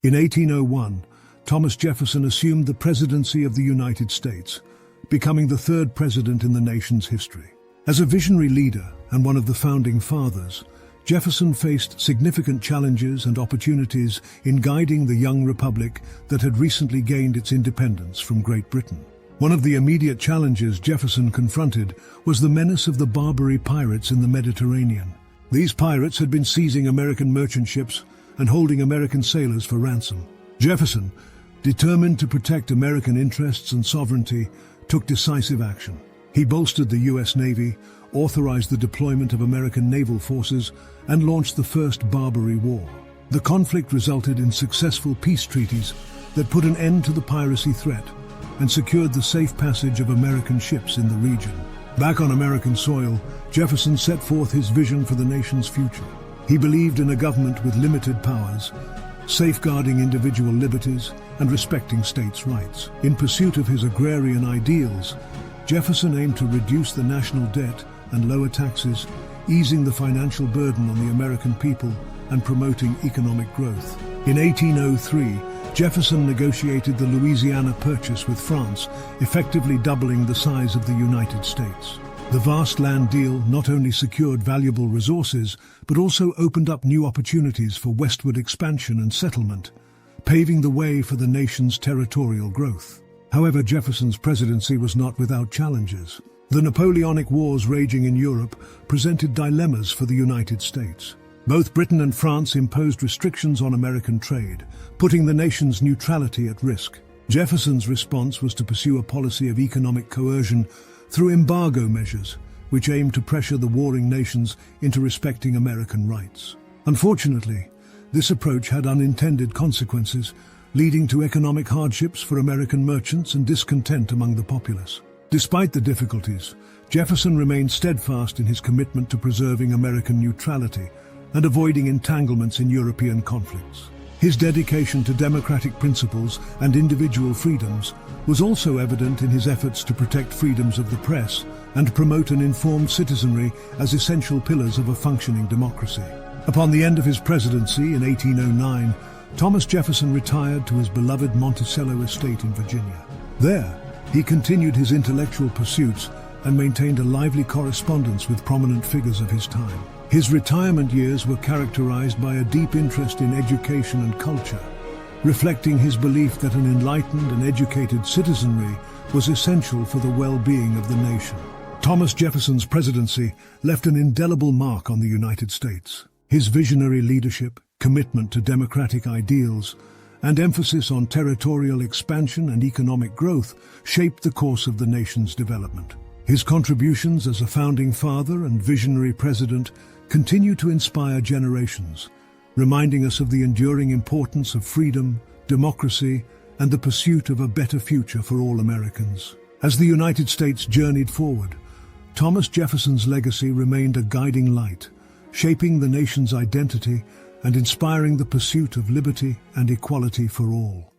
In 1801, Thomas Jefferson assumed the presidency of the United States, becoming the third president in the nation's history. As a visionary leader and one of the founding fathers, Jefferson faced significant challenges and opportunities in guiding the young republic that had recently gained its independence from Great Britain. One of the immediate challenges Jefferson confronted was the menace of the Barbary pirates in the Mediterranean. These pirates had been seizing American merchant ships and holding American sailors for ransom. Jefferson, determined to protect American interests and sovereignty, took decisive action. He bolstered the U.S. Navy, authorized the deployment of American naval forces, and launched the First Barbary War. The conflict resulted in successful peace treaties that put an end to the piracy threat and secured the safe passage of American ships in the region. Back on American soil, Jefferson set forth his vision for the nation's future. He believed in a government with limited powers, safeguarding individual liberties and respecting states' rights. In pursuit of his agrarian ideals, Jefferson aimed to reduce the national debt and lower taxes, easing the financial burden on the American people and promoting economic growth. In 1803, Jefferson negotiated the Louisiana Purchase with France, effectively doubling the size of the United States. The vast land deal not only secured valuable resources, but also opened up new opportunities for westward expansion and settlement, paving the way for the nation's territorial growth. However, Jefferson's presidency was not without challenges. The Napoleonic Wars raging in Europe presented dilemmas for the United States. Both Britain and France imposed restrictions on American trade, putting the nation's neutrality at risk. Jefferson's response was to pursue a policy of economic coercion through embargo measures, which aimed to pressure the warring nations into respecting American rights. Unfortunately, this approach had unintended consequences, leading to economic hardships for American merchants and discontent among the populace. Despite the difficulties, Jefferson remained steadfast in his commitment to preserving American neutrality and avoiding entanglements in European conflicts. His dedication to democratic principles and individual freedoms was also evident in his efforts to protect freedoms of the press and promote an informed citizenry as essential pillars of a functioning democracy. Upon the end of his presidency in 1809, Thomas Jefferson retired to his beloved Monticello estate in Virginia. There, he continued his intellectual pursuits and maintained a lively correspondence with prominent figures of his time. His retirement years were characterized by a deep interest in education and culture, reflecting his belief that an enlightened and educated citizenry was essential for the well-being of the nation. Thomas Jefferson's presidency left an indelible mark on the United States. His visionary leadership, commitment to democratic ideals, and emphasis on territorial expansion and economic growth shaped the course of the nation's development. His contributions as a founding father and visionary president continue to inspire generations, reminding us of the enduring importance of freedom, democracy, and the pursuit of a better future for all Americans. As the United States journeyed forward, Thomas Jefferson's legacy remained a guiding light, shaping the nation's identity and inspiring the pursuit of liberty and equality for all.